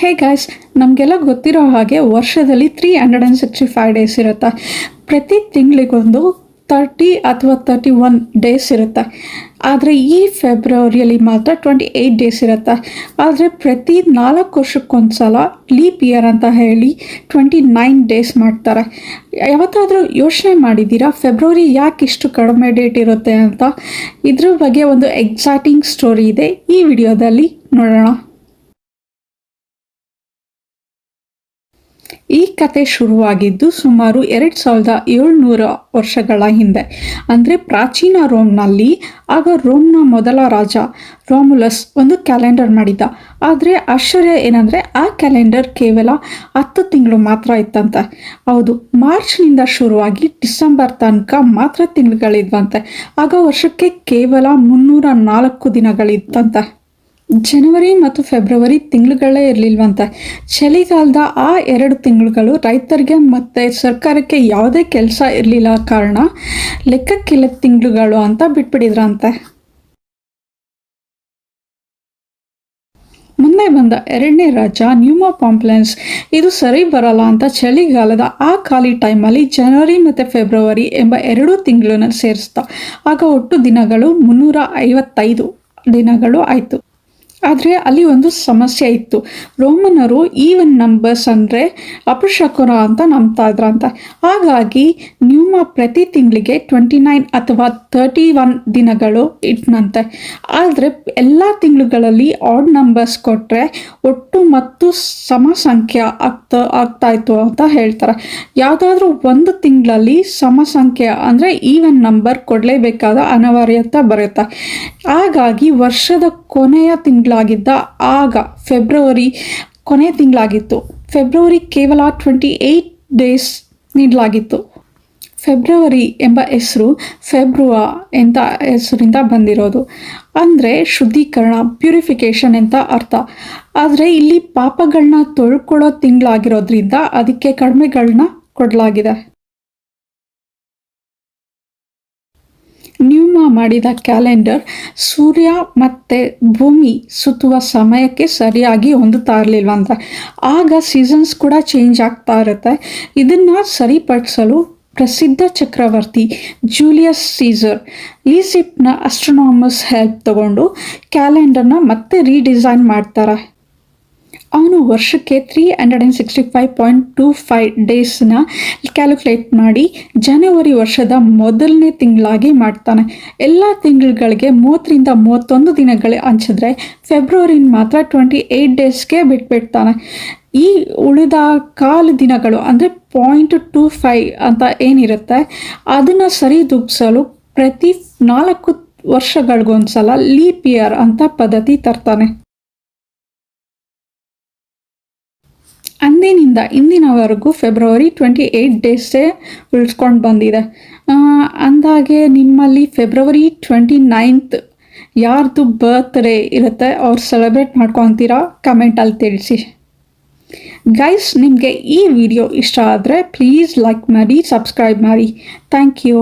Hey guys, ನಮಗೆಲ್ಲ ಗೊತ್ತಿರೋ ಹಾಗೆ ವರ್ಷದಲ್ಲಿ 365 ಡೇಸ್ ಇರುತ್ತೆ. ಪ್ರತಿ ತಿಂಗಳಿಗೊಂದು 30 ಅಥವಾ 31 ಡೇಸ್ ಇರುತ್ತೆ. ಆದರೆ ಈ ಫೆಬ್ರವರಿಯಲ್ಲಿ ಮಾತ್ರ 28 ಡೇಸ್ ಇರುತ್ತೆ. ಆದರೆ ಪ್ರತಿ 4 ವರ್ಷಕ್ಕೊಂದು ಸಲ ಲೀಪ್ ಇಯರ್ ಅಂತ ಹೇಳಿ 29 ಡೇಸ್ ಮಾಡ್ತಾರೆ. ಯಾವತ್ತಾದರೂ ಯೋಚನೆ ಮಾಡಿದ್ದೀರಾ ಫೆಬ್ರವರಿ ಯಾಕೆ ಇಷ್ಟು ಕಡಿಮೆ ಡೇಟ್ ಇರುತ್ತೆ ಅಂತ? ಇದ್ರ ಬಗ್ಗೆ ಒಂದು ಎಕ್ಸೈಟಿಂಗ್ ಸ್ಟೋರಿ ಇದೆ, ಈ ವಿಡಿಯೋದಲ್ಲಿ ನೋಡೋಣ. ಈ ಕತೆ ಶುರುವಾಗಿದ್ದು ಸುಮಾರು 2700 ವರ್ಷಗಳ ಹಿಂದೆ, ಅಂದರೆ ಪ್ರಾಚೀನ ರೋಮ್ನಲ್ಲಿ. ಆಗ ರೋಮ್ನ ಮೊದಲ ರಾಜ ರೋಮುಲಸ್ ಒಂದು ಕ್ಯಾಲೆಂಡರ್ ಮಾಡಿದ್ದ. ಆದರೆ ಆಶ್ಚರ್ಯ ಏನಂದರೆ ಆ ಕ್ಯಾಲೆಂಡರ್ ಕೇವಲ 10 ತಿಂಗಳು ಮಾತ್ರ ಇತ್ತಂತೆ. ಹೌದು, ಮಾರ್ಚ್ನಿಂದ ಶುರುವಾಗಿ ಡಿಸೆಂಬರ್ ತನಕ ಮಾತ್ರ ತಿಂಗಳುಗಳಿದ್ವಂತೆ. ಆಗ ವರ್ಷಕ್ಕೆ ಕೇವಲ 304 ದಿನಗಳಿತ್ತಂತೆ. ಜನವರಿ ಮತ್ತು ಫೆಬ್ರವರಿ ತಿಂಗಳುಗಳೇ ಇರಲಿಲ್ವಂತೆ. ಚಳಿಗಾಲದ ಆ 2 ತಿಂಗಳುಗಳು ರೈತರಿಗೆ ಮತ್ತು ಸರ್ಕಾರಕ್ಕೆ ಯಾವುದೇ ಕೆಲಸ ಇರಲಿಲ್ಲ ಕಾರಣ ಲೆಕ್ಕಕ್ಕಿಲ್ಲ ತಿಂಗಳುಗಳು ಅಂತ ಬಿಟ್ಬಿಟ್ಟಿದ್ರಂತೆ. ಮುಂದೆ ಬಂದ 2ನೇ ರಾಜ ನ್ಯೂಮಾ ಪಾಂಪ್ಲೆನ್ಸ್ ಇದು ಸರಿ ಬರಲ್ಲ ಅಂತ ಚಳಿಗಾಲದ ಆ ಖಾಲಿ ಟೈಮಲ್ಲಿ ಜನವರಿ ಮತ್ತು ಫೆಬ್ರವರಿ ಎಂಬ 2 ತಿಂಗಳನ್ನ ಸೇರಿಸ್ದ. ಆಗ ಒಟ್ಟು ದಿನಗಳು 355 ದಿನಗಳು ಆಯಿತು. ಆದರೆ ಅಲ್ಲಿ ಒಂದು ಸಮಸ್ಯೆ ಇತ್ತು. ರೋಮನರು ಈವನ್ ನಂಬರ್ಸ್ ಅಂದರೆ ಅಪಶಕುನ ಅಂತ ನಂಬ್ತಾ ಇದ್ರಂತೆ. ಹಾಗಾಗಿ ನ್ಯೂಮಾ ಪ್ರತಿ ತಿಂಗಳಿಗೆ 29 ಅಥವಾ 31 ದಿನಗಳು ಇಟ್ನಂತೆ. ಆದರೆ ಎಲ್ಲ ತಿಂಗಳುಗಳಲ್ಲಿ ಆಡ್ ನಂಬರ್ಸ್ ಕೊಟ್ಟರೆ ಒಟ್ಟು ಮತ್ತು ಸಮ ಸಂಖ್ಯೆ ಆಗ್ತಾಯಿತ್ತು ಅಂತ ಹೇಳ್ತಾರೆ. ಯಾವುದಾದ್ರೂ ಒಂದು ತಿಂಗಳಲ್ಲಿ ಸಮ ಸಂಖ್ಯೆ ಅಂದರೆ ಈವನ್ ನಂಬರ್ ಕೊಡಲೇಬೇಕಾದ ಅನಿವಾರ್ಯತೆ ಬರುತ್ತೆ. ಹಾಗಾಗಿ ವರ್ಷದ ಕೊನೆಯ ತಿಂಗಳಾಗಿದ್ದ ಆಗ ಫೆಬ್ರವರಿ ಕೊನೆಯ ತಿಂಗಳಾಗಿತ್ತು. ಫೆಬ್ರವರಿ ಕೇವಲ 28 ಡೇಸ್ ನೀಡಲಾಗಿತ್ತು. ಫೆಬ್ರವರಿ ಎಂಬ ಹೆಸರು ಫೆಬ್ರುವಾ ಎಂತ ಹೆಸರಿಂದ ಬಂದಿರೋದು, ಅಂದರೆ ಶುದ್ಧೀಕರಣ, ಪ್ಯೂರಿಫಿಕೇಷನ್ ಅಂತ ಅರ್ಥ. ಆದರೆ ಇಲ್ಲಿ ಪಾಪಗಳನ್ನ ತೊಳ್ಕೊಳ್ಳೋ ತಿಂಗಳಾಗಿರೋದ್ರಿಂದ ಅದಕ್ಕೆ ಕಡಿಮೆಗಳನ್ನ ಕೊಡಲಾಗಿದೆ. ನ್ಯೂಮಾ ಮಾಡಿದ ಕ್ಯಾಲೆಂಡರ್ ಸೂರ್ಯ ಮತ್ತು ಭೂಮಿ ಸುತ್ತುವ ಸಮಯಕ್ಕೆ ಸರಿಯಾಗಿ ಹೊಂದುತ್ತಾ ಇರಲಿಲ್ವಂತೆ. ಆಗ ಸೀಸನ್ಸ್ ಕೂಡ ಚೇಂಜ್ ಆಗ್ತಾ ಇರುತ್ತೆ. ಇದನ್ನು ಸರಿಪಡಿಸಲು ಪ್ರಸಿದ್ಧ ಚಕ್ರವರ್ತಿ ಜೂಲಿಯಸ್ ಸೀಸರ್ ಈಜಿಪ್ಟ್ನ ಆಸ್ಟ್ರೋನಾಮರ್ಸ್ ಹೆಲ್ಪ್ ತಗೊಂಡು ಕ್ಯಾಲೆಂಡರ್ನ ಮತ್ತೆ ರೀಡಿಸೈನ್ ಮಾಡ್ತಾರೆ. ಅವನು ವರ್ಷಕ್ಕೆ 365.25 ಡೇಸ್ನ ಕ್ಯಾಲ್ಕುಲೇಟ್ ಮಾಡಿ ಜನವರಿ ವರ್ಷದ ಮೊದಲನೇ ತಿಂಗಳಾಗಿ ಮಾಡ್ತಾನೆ. ಎಲ್ಲ ತಿಂಗಳುಗಳಿಗೆ 30ರಿಂದ 31 ದಿನಗಳು ಹಂಚಿದ್ರೆ ಫೆಬ್ರವರಿನ ಮಾತ್ರ 28 ಡೇಸ್ಗೆ ಬಿಟ್ಬಿಡ್ತಾನೆ. ಈ ಉಳಿದ ಕಾಲು ದಿನಗಳು ಅಂದರೆ 0.25 ಅಂತ ಏನಿರುತ್ತೆ ಅದನ್ನು ಸರಿದೂಗಿಸಲು ಪ್ರತಿ 4 ವರ್ಷಗಳಿಗೊಂದ್ಸಲ ಲೀಪ್ ಇಯರ್ ಅಂತ ಪದ್ಧತಿ ತರ್ತಾನೆ. ಅಂದಿನಿಂದ ಇಂದಿನವರೆಗೂ ಫೆಬ್ರವರಿ 28 ಡೇಸೇ ಉಳಿಸ್ಕೊಂಡು ಬಂದಿದೆ. ಅಂದಾಗೆ ನಿಮ್ಮಲ್ಲಿ ಫೆಬ್ರವರಿ 29 ಯಾರ್ದು ಬರ್ತ್ಡೇ ಇರುತ್ತೆ ಅವ್ರು ಸೆಲೆಬ್ರೇಟ್ ಮಾಡ್ಕೊತೀರಾ? ಕಮೆಂಟಲ್ಲಿ ತಿಳಿಸಿ. ಗೈಸ್, ನಿಮಗೆ ಈ ವಿಡಿಯೋ ಇಷ್ಟ ಆದರೆ ಪ್ಲೀಸ್ ಲೈಕ್ ಮಾಡಿ, ಸಬ್ಸ್ಕ್ರೈಬ್ ಮಾಡಿ. Thank you.